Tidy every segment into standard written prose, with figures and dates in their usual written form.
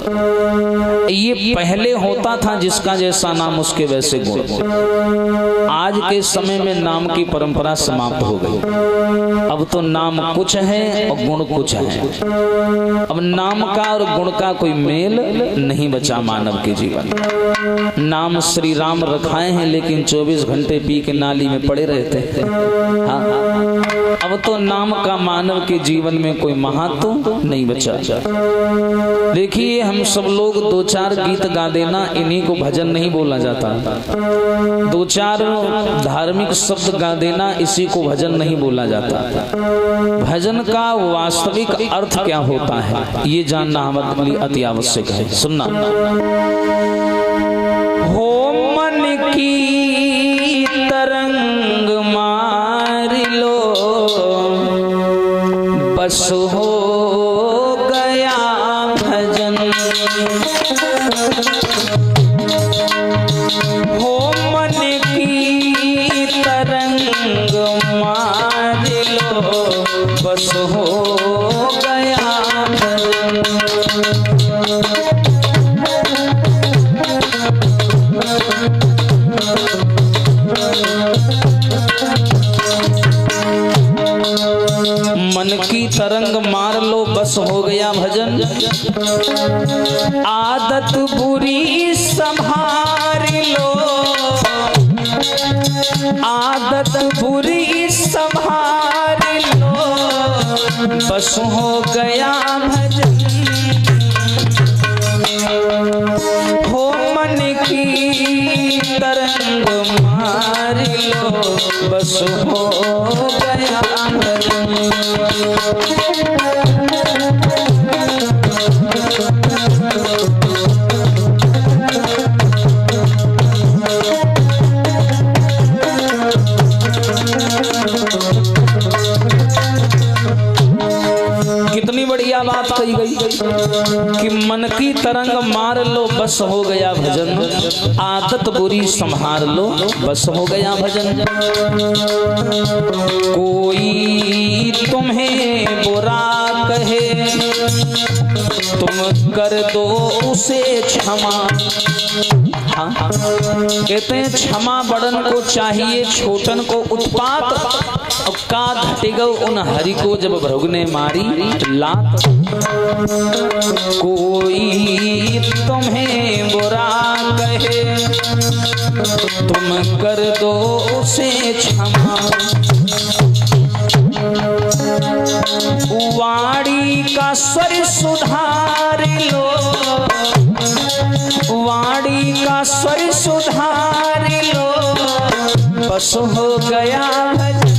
ये पहले होता था जिसका जैसा नाम उसके वैसे गुण। आज के समय में नाम की परंपरा समाप्त हो गई। अब तो नाम कुछ है और गुण कुछ है। अब नाम का और गुण का कोई मेल नहीं बचा मानव के जीवन। नाम श्री राम रखाए हैं लेकिन 24 घंटे पी के नाली में पड़े रहते थे। हाँ, अब तो नाम का मानव के जीवन में कोई महत्व नहीं बचा। देखिए हम सब लोग दो चार गीत गा देना, इन्हीं को भजन नहीं बोला जाता। दो चार धार्मिक शब्द गा देना, इसी को भजन नहीं बोला जाता। भजन का वास्तविक अर्थ क्या होता है ये जानना हमारे लिए अति आवश्यक है। सुनना, हो मन की तरंग मार लो, बस हो गया भजन। हो मन की तरंग मार लो, बस हो गया भजन। मन की तरंग मार लो, बस हो गया भजन। आदत बुरी संभाल लो, आदत बुरी संभाल लो, बस हो गया भजन। हो मन की तरंग मार लो, बस हो गया भजन। कितनी बढ़िया बात कही गई कि मन की तरंग मार लो, बस हो गया भजन। आदत बुरी संभाल लो, बस हो गया भजन। कोई तुम्हें बुरा कहे, तुम कर दो उसे क्षमा। हाँ, कहते हैं क्षमा बड़न को चाहिए, छोटन को उत्पात। का घटेगा उन हरि को जब भृगु ने मारी लात। कोई तुम्हें बुरा कहे, तुम कर दो उसे क्षमा। वाणी का स्वर सुधार लो, वाणी का स्वर सुधार लो, बस हो गया भजन।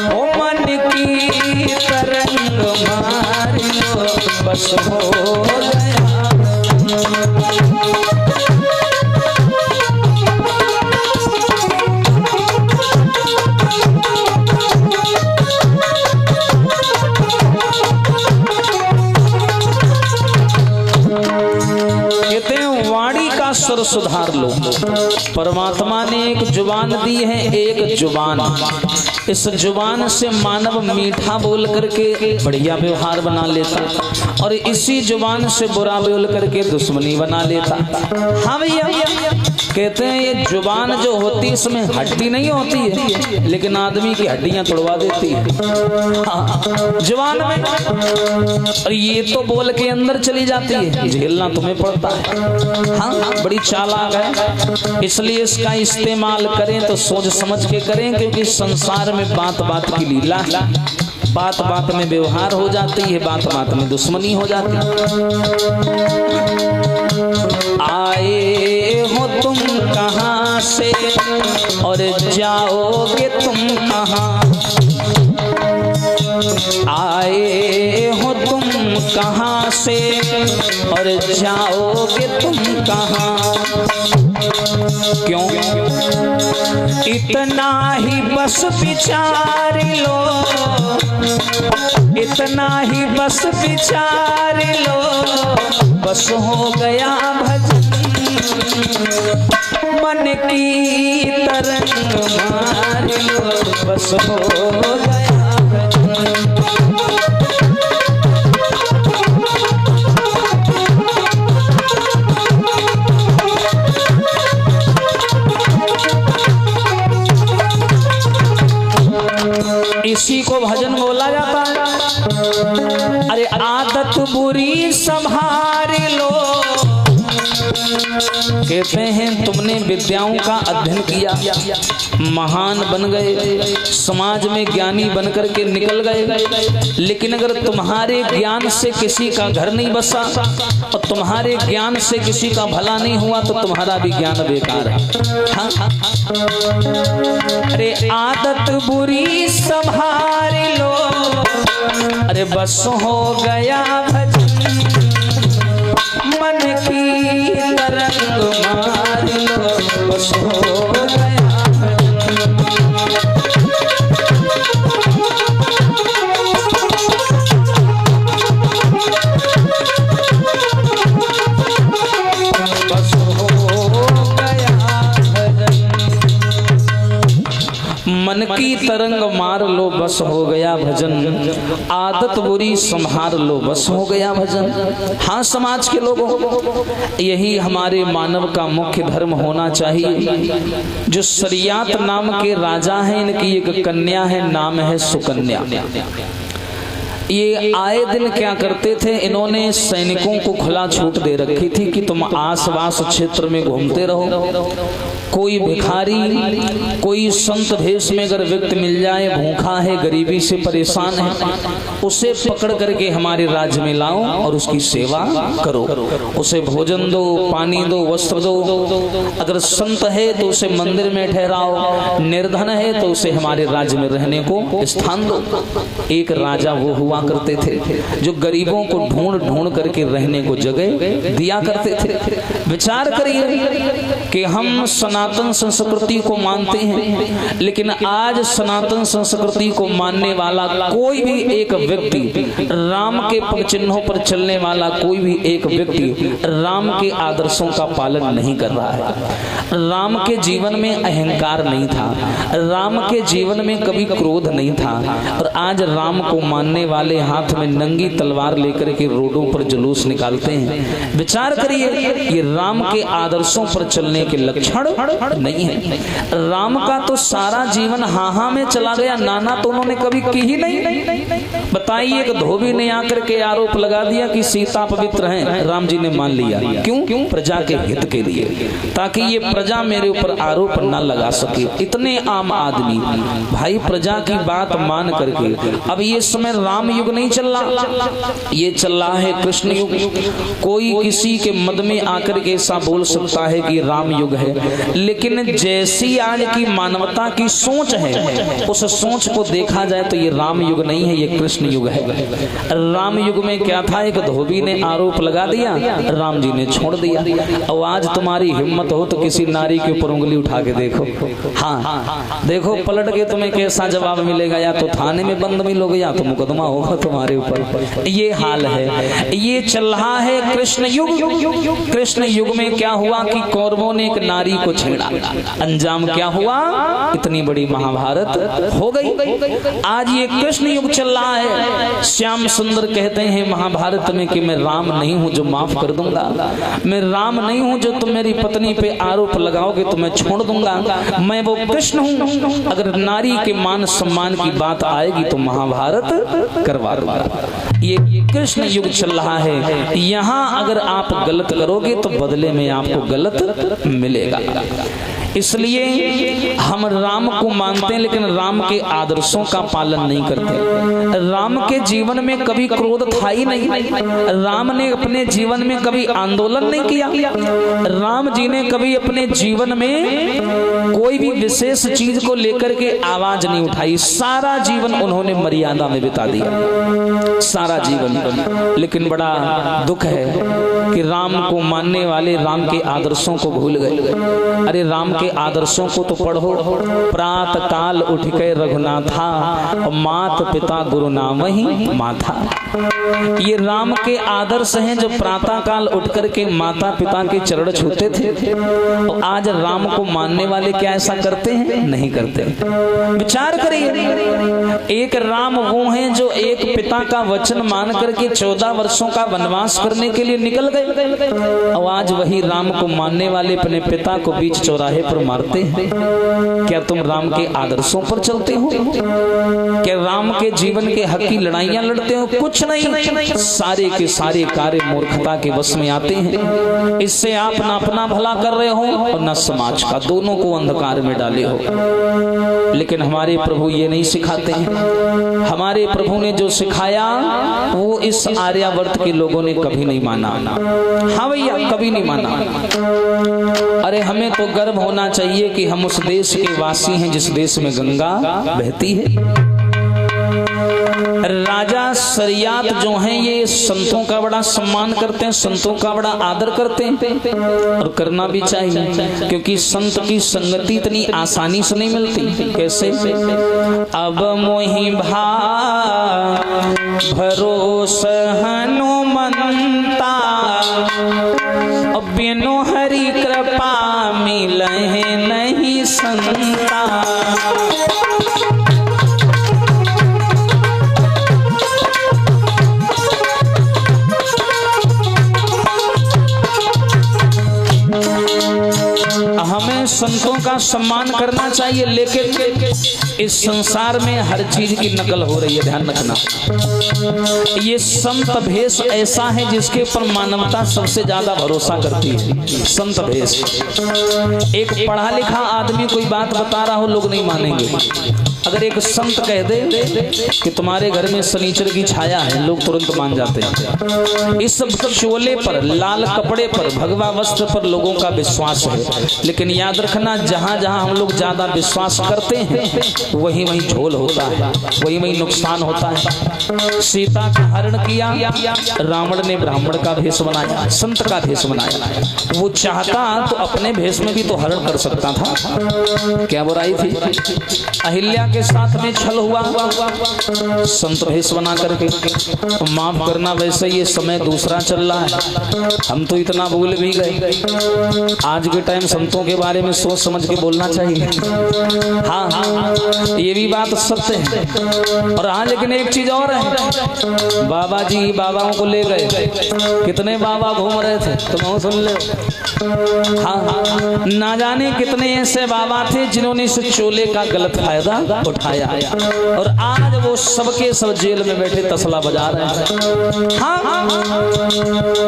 ओ मन की तरंग मार लो, बस हो गया। कहते हैं वाणी का स्वर सुधार लो। परमात्मा ने एक जुबान दी है, एक जुबान। इस जुबान से मानव मीठा बोल करके बढ़िया व्यवहार बना लेता और इसी जुबान से बुरा बोल करके दुश्मनी बना लेता। हाँ भैया, कहते हैं ये जुबान जो होती है इसमें हड्डी नहीं होती है, लेकिन आदमी की हड्डियां तोड़वा देती है। हाँ, जुबान में, और ये तो बोल के अंदर चली जाती है, झेलना तुम्हें पड़ता है। हाँ, बड़ी चालाक है, इसलिए इसका इस्तेमाल करें तो सोच समझ के करें, क्योंकि संसार में बात बात की लीला है। बात बात में व्यवहार हो जाती है, बात बात में दुश्मनी हो जाती है। आए हो तुम कहाँ से और जाओगे तुम कहाँ। आए हो तुम कहाँ से और जाओगे तुम कहाँ। क्यों इतना ही बस विचार लो, इतना ही बस विचार लो, बस हो गया भजन। मन की तरंग मार लो, बस हो गया भजन। बुरी संभार लो। कहते हैं तुमने विद्याओं का अध्ययन किया, महान बन गए, समाज में ज्ञानी बनकर के निकल गए, लेकिन अगर तुम्हारे ज्ञान से किसी का घर नहीं बसा और तुम्हारे ज्ञान से किसी का भला नहीं हुआ तो तुम्हारा भी ज्ञान बेकार है। हाँ? अरे आदत बुरी संभार लो, अरे बस हो गया भजन, मन की तरंग मार लो, बस हो गया मन की तरंग मार लो, बस हो गया भजन, आदत बुरी संभार लो, बस हो गया भजन। हाँ समाज के लोगों, यही हमारे मानव का मुख्य धर्म होना चाहिए। जो शरियात नाम के राजा हैं, इनकी एक कन्या है, नाम है सुकन्या। ये आए दिन क्या करते थे, इन्होंने सैनिकों को खुला छूट दे रखी थी कि तुम आसपास क्षेत्र में घूमते रहो, कोई भिखारी, कोई संत भेष में अगर व्यक्ति मिल जाए, भूखा है, गरीबी से परेशान है, उसे पकड़ करके हमारे राज्य में लाओ और उसकी सेवा करो, उसे भोजन दो, पानी दो, वस्त्र दो। अगर संत है तो उसे मंदिर में ठहराओ, निर्धन है तो उसे हमारे राज्य में रहने को स्थान दो। एक राजा वो हुआ करते थे जो गरीबों को ढूंढ ढूंढ करके रहने को जगह दिया करते थे। विचार करिए कि हम सनातन संस्कृति को मानते हैं, लेकिन आज सनातन संस्कृति को मानने वाला कोई भी एक व्यक्ति, राम के पग चिन्हों पर चलने वाला कोई भी एक व्यक्ति राम के आदर्शों का पालन नहीं कर रहा है। राम के जीवन में अहंकार नहीं था, राम के जीवन में कभी क्रोध नहीं था, और आज राम को मानने वाले हाथ में नंगी तलवार लेकर के रोडों पर जुलूस निकालते हैं। विचार करिए, ये राम के आदर्शों पर चलने के लक्षण नहीं है। राम का तो सारा जीवन हाहा में चला गया, नाना तो उन्होंने कभी की ही नहीं। बताइए, एक धोबी ने आकर के आरोप लगा दिया कि सीता पवित्र हैं, राम जी ने मान लिया। क्यों? प्रजा के हित के लिए, ताकि ये प्रजा मेरे ऊपर आरोप न लगा सके। इतने आम आदमी भाई प्रजा की बात मान करके, अब ये समय राम युग नहीं चल रहा, ये चल रहा है कृष्ण युग। कोई किसी के मद में आकर के ऐसा बोल सकता है कि राम युग है, लेकिन जैसी आज की मानवता की सोच है, उस सोच को देखा जाए तो ये राम युग नहीं है, ये कृष्ण युग है। राम युग में क्या था, एक धोबी ने आरोप लगा दिया, राम जी ने छोड़ दिया। और आज तुम्हारी हिम्मत हो तो किसी नारी के ऊपर उंगली उठा के देखो, हाँ देखो पलट के तुम्हें कैसा जवाब मिलेगा। या तो थाने में बंद मिलोगे या तो मुकदमा होगा तुम्हारे ऊपर। ये हाल है, ये चल रहा है कृष्ण युग। कृष्ण युग में क्या हुआ कि कौरवों ने एक नारी को छेड़ा, अंजाम क्या हुआ, इतनी बड़ी महाभारत हो गई। आज ये कृष्ण युग चल रहा है। श्याम सुंदर कहते हैं महाभारत में कि मैं राम नहीं हूं जो माफ कर दूंगा, मैं राम नहीं हूं जो तुम मेरी पत्नी पे आरोप लगाओगे तो मैं छोड़ दूंगा, मैं वो कृष्ण हूं, अगर नारी के मान सम्मान की बात आएगी तो महाभारत करवा दूंगा। ये कृष्ण युग चल रहा है। यहाँ अगर आप गलत करोगे तो बदले में आपको गलत मिलेगा। इसलिए हम राम को मानते हैं, लेकिन राम के आदर्शों का पालन नहीं करते। राम के जीवन में कभी क्रोध था ही नहीं, राम ने अपने जीवन में कभी आंदोलन नहीं किया, राम जी ने कभी अपने जीवन में कोई भी विशेष चीज को लेकर के आवाज नहीं उठाई। सारा जीवन उन्होंने मर्यादा में बिता दिया, सारा जीवन। लेकिन बड़ा दुख है कि राम को मानने वाले राम के आदर्शों को भूल गए। अरे राम के आदर्शों को तो पढ़ो, प्रात काल उठ के रघुनाथा, मात पिता गुरु नाम ही माथा। ये राम के आदर्श हैं जो प्रातः काल उठ करके माता पिता के चरण छूते थे। और आज राम को मानने वाले क्या ऐसा करते हैं? नहीं करते। विचार करिए, एक राम वो हैं जो एक पिता का वचन मान करके 14 वर्षों का वनवास करने के लिए निकल गए, और आज वही राम को मानने वाले अपने पिता को बीच चौराहे पर मारते हैं। क्या तुम राम के आदर्शों पर चलते हो? क्या राम के जीवन के हक की लड़ाइयां लड़ते हो? कुछ नहीं, सारे के सारे कार्य मूर्खता के वश में आते हैं। इससे आप ना अपना भला कर रहे हो और ना समाज का, दोनों को अंधकार में डाले हो। लेकिन हमारे प्रभु ये नहीं सिखाते हैं। हमारे प्रभु ने जो सिखाया वो इस आर्यावर्त के लोगों ने कभी नहीं माना। हाँ भैया, कभी नहीं माना। अरे हमें तो गर्व होना चाहिए कि हम उस देश के वासी हैं जिस देश में गंगा बहती है। राजा शरियात जो हैं ये संतों का बड़ा सम्मान करते हैं, संतों का बड़ा आदर करते हैं और करना भी चाहिए, क्योंकि संत की संगति इतनी आसानी से नहीं मिलती। कैसे? अब मोहि भा भरोस हनुमंता, बिनु हरि कृपा मिलहि नहीं संता। हमें संतों का सम्मान करना चाहिए, लेकिन इस संसार में हर चीज की नकल हो रही है, ध्यान रखना। ये संत भेष ऐसा है जिसके ऊपर मानवता सबसे ज्यादा भरोसा करती है। संत भेष, एक पढ़ा लिखा आदमी कोई बात बता रहा हो, लोग नहीं मानेंगे। अगर एक संत कह दे कि तुम्हारे घर में शनिचर की छाया है, लोग तुरंत मान जाते हैं। इस चोले पर, लाल कपड़े पर, भगवा वस्त्र पर लोगों का विश्वास है। लेकिन याद रखना, जहां जहां हम लोग ज्यादा विश्वास करते हैं वहीं वहीं झोल होता है, वहीं वहीं नुकसान होता है। सीता का हरण किया, रावण ने ब्राह्मण का भेष बनाया, संत का भेष बनाया। वो चाहता तो अपने भेष में भी तो हरण कर सकता था, क्या बुराई थी? अहिल्या के साथ में छल हुआ, संत भेष बना करके। तो माफ करना, वैसे ये समय दूसरा चल रहा है, हम तो इतना भूल भी गए। आज के टाइम संतों के बारे में सोच समझ के बोलना चाहिए। हाँ हाँ, ये भी बात सत्य है। और हाँ, लेकिन एक चीज और है, बाबा जी बाबाओं को ले गए, कितने बाबा घूम रहे थे, तुम सुन ले। हाँ हाँ, ना जाने कितने ऐसे बाबा थे जिन्होंने इस चोले का गलत फायदा उठाया, और आज वो सबके सब जेल में बैठे तसला बजा रहे हैं। हाँ,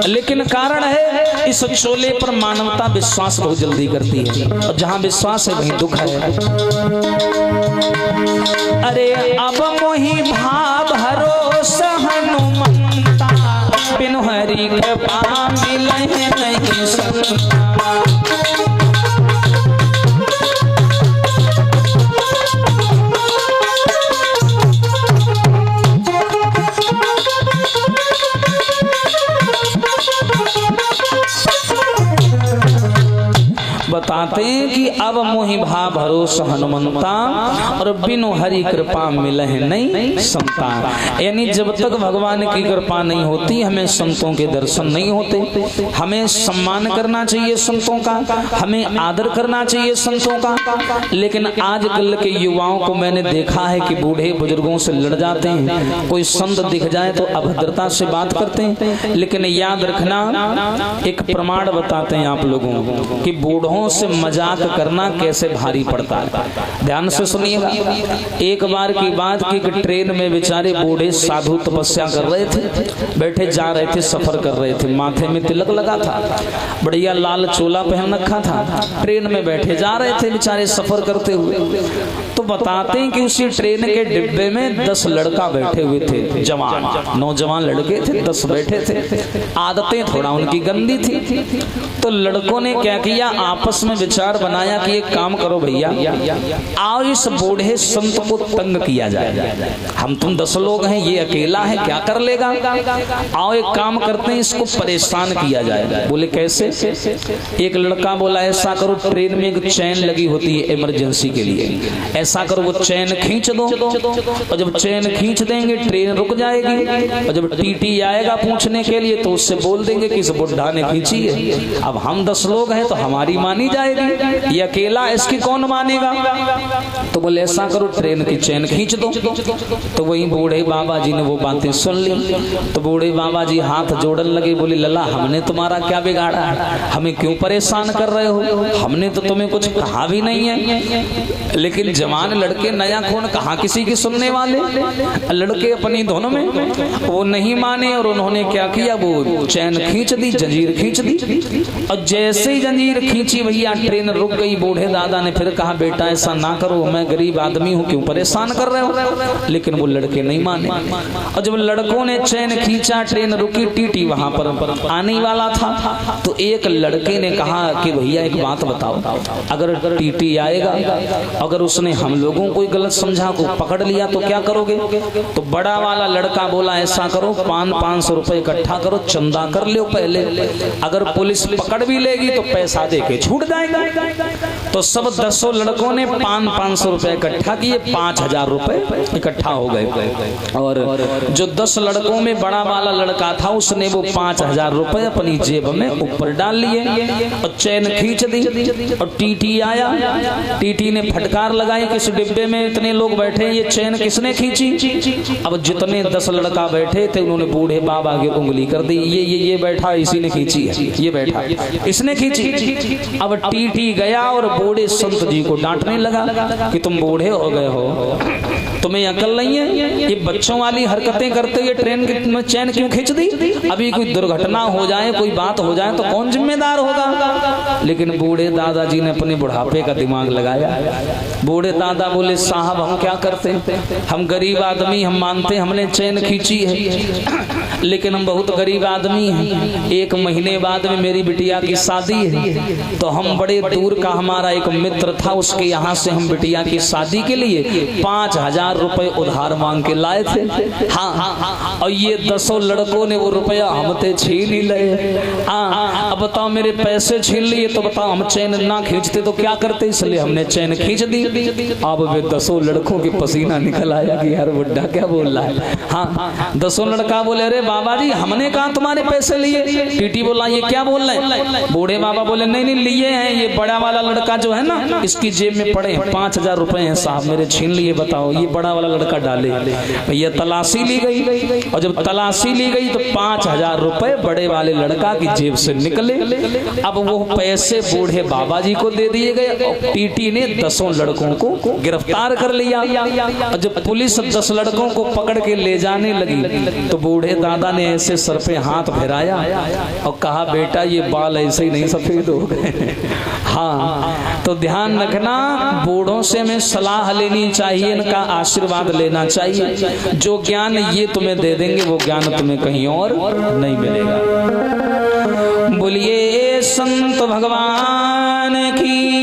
लेकिन कारण है इस चोले पर मानवता विश्वास बहुत जल्दी करती है, और जहां विश्वास है वहीं दुख है। अरे अब मोहि भाव भरोस हनुमंता, बिनु हरि कृपा मिलहि नहीं संता। बताते हैं कि अब मोहि भा भरोस हनुमंता, और बिनु हरि कृपा मिलहि नहीं संता। यानी जब तक भगवान की कृपा नहीं होती हमें संतों के दर्शन नहीं होते। हमें सम्मान करना चाहिए संतों का, हमें आदर करना चाहिए संतों का। लेकिन आजकल के युवाओं को मैंने देखा है कि बूढ़े बुजुर्गों से लड़ जाते हैं, कोई संत दिख जाए तो अभद्रता से बात करते हैं। लेकिन याद रखना, एक प्रमाण बताते हैं आप लोगों को कि बूढ़ों से मजाक करना कैसे भारी पड़ता है। ध्यान से सुनिएगा। एक बार की बात की कि ट्रेन में बेचारे बूढ़े साधु तपस्या कर रहे थे, बैठे जा रहे थे, सफर कर रहे थे, माथे में तिलक लगा था, बढ़िया लाल चोला पहन रखा था, ट्रेन में बैठे जा रहे थे बेचारे सफर करते हुए। तो बताते हैं कि उसी ट्रेन के डिब्बे में 10 लड़का बैठे हुए थे, जवान नौजवान लड़के थे, 10 बैठे थे। आदतें थोड़ा उनकी गंदी थी, तो लड़कों ने क्या किया, आपस में विचार बनाया कि एक काम करो भैया, आओ इस बूढ़े संत को तंग किया जाए। हम तुम 10 लोग हैं, ये अकेला है, क्या कर लेगा, आओ एक काम करते हैं, इसको परेशान किया जाए। बोले कैसे? एक लड़का बोला ऐसा करो, ट्रेन में एक चैन लगी होती है इमरजेंसी के लिए, ऐसा करो वो चैन खींच दो, और जब चैन खींच देंगे ट्रेन रुक जाएगी, और जब टीटी आएगा पूछने के लिए तो उससे बोल देंगे कि इस बुढ़ा ने खींची है। अब हम 10 लोग हैं तो हमारी मानी जाएगी। जाएगी, ये अकेला, इसकी कौन मानेगा। तो बोले ऐसा करो ट्रेन की चैन खींच दो। तो वही बूढ़े बाबा जी ने वो बातें सुन ली। तो बूढ़े बाबा जी हाथ जोड़न लगे, बोले लला हमने तुम्हारा क्या बिगाड़ा है, हमें क्यों परेशान कर रहे हो, हमने तो तुम्हें कुछ कहा भी नहीं है। लेकिन जवान लड़के नया खून कहाँ किसी की सुनने वाले, लड़के अपनी धुन में, वो नहीं माने और उन्होंने क्या किया, वो चैन खींच दी, जंजीर खींच दी। और जैसे ही जंजीर खींची भैया ट्रेन रुक गई। बूढ़े दादा ने फिर कहा बेटा ऐसा ना करो, मैं गरीब आदमी हूँ, क्यों परेशान कर रहे हो। लेकिन वो लड़के नहीं माने। और जब लड़कों ने चैन खींचा, ट्रेन रुकी, टीटी वहां पर आने वाला था। तो एक लड़के ने कहा कि भैया एक बात बताओ, अगर टीटी आएगा, अगर उसने हम लोगों को गलत समझा को पकड़ लिया तो क्या करोगे। तो बड़ा वाला लड़का बोला ऐसा करो 500 रुपए इकट्ठा करो, चंदा कर लो पहले, अगर पुलिस पकड़ भी लेगी तो पैसा देके छूट जाएगा। तो सब 10 लड़कों ने 500 रुपए इकट्ठा किए, 5000 रुपए इकट्ठा हो गए। और जो 10 लड़कों में बड़ा वाला लड़का था उसने वो 5000 रुपए अपनी जेब में ऊपर डाल लिए और चैन खींच दी। और टीटी आया, टीटी ने फटकार लगाई कि इस डिब्बे में इतने लोग बैठे, ये चैन किसने खींची। अब जितने 10 लड़का बैठे थे उन्होंने बूढ़े बाबा की उंगली कर दी, ये बैठा इसी ने खींची है, ये बैठा इसने खींची। अब टीटी गया और बूढ़े संत जी को डांटने लगा कि तुम बूढ़े हो गए हो, तुम्हें अकल नहीं है, ये बच्चों वाली हरकतें करते हुए ट्रेन की चैन क्यों खींच दी, अभी कोई दुर्घटना हो जाए, कोई बात हो जाए तो कौन जिम्मेदार होगा। लेकिन बूढ़े दादाजी ने अपने बुढ़ापे का दिमाग लगाया। बूढ़े दादा बोले साहब हम क्या करते, हम गरीब आदमी, हम मानते हमने चैन खींची है, लेकिन हम बहुत गरीब आदमी हैं, 1 महीने बाद में मेरी बिटिया की शादी है। तो हम बड़े दूर का हमारा एक मित्र था, उसके यहाँ से हम बिटिया की शादी के लिए 5000 रुपए उधार मांग के लाए थे। हाँ, और ये 10 लड़कों ने वो रुपया हमसे छीन ही लिए। हाँ, अब बताओ मेरे पैसे छीन लिए तो बताओ हम चैन ना खींचते तो क्या करते, इसलिए हमने चैन खींच दी। अब वे 10 लड़कों के पसीना निकल आया कि यार बुड्ढा क्या बोल रहा है। हाँ, 10 लड़का बोले अरे बाबा जी हमने कहा तुम्हारे पैसे लिए। टीटी बोला ये क्या बोल रहे हैं। बूढ़े बाबा बोले नहीं लिए हैं, ये बड़ा वाला लड़का जो है ना इसकी जेब में पड़े हैं 5000 रुपए हैं साहब, मेरे छीन लिए, बताओ। ये बड़ा वाला लड़का डाले। ये तलाशी ली गई और जब तलाशी ली गई तो 5000 रुपए बड़े वाले लड़का की जेब से निकले। अब वो पैसे बूढ़े बाबा जी को दे दिए गए और टीटी ने 10 लड़कों को गिरफ्तार कर लिया। और जब पुलिस 10 लड़कों को पकड़ के ले जाने लगी तो बूढ़े दादा ने ऐसे सर पे हाथ फेराया और कहा बेटा ये बाल ऐसे ही नहीं सफेद हो गए। हाँ, तो ध्यान रखना, बूढ़ों से हमें सलाह लेनी चाहिए, इनका आशीर्वाद लेना चाहिए। जो ज्ञान ये तुम्हें दे देंगे वो ज्ञान तुम्हें कहीं और नहीं मिलेगा। बोलिए संत भगवान की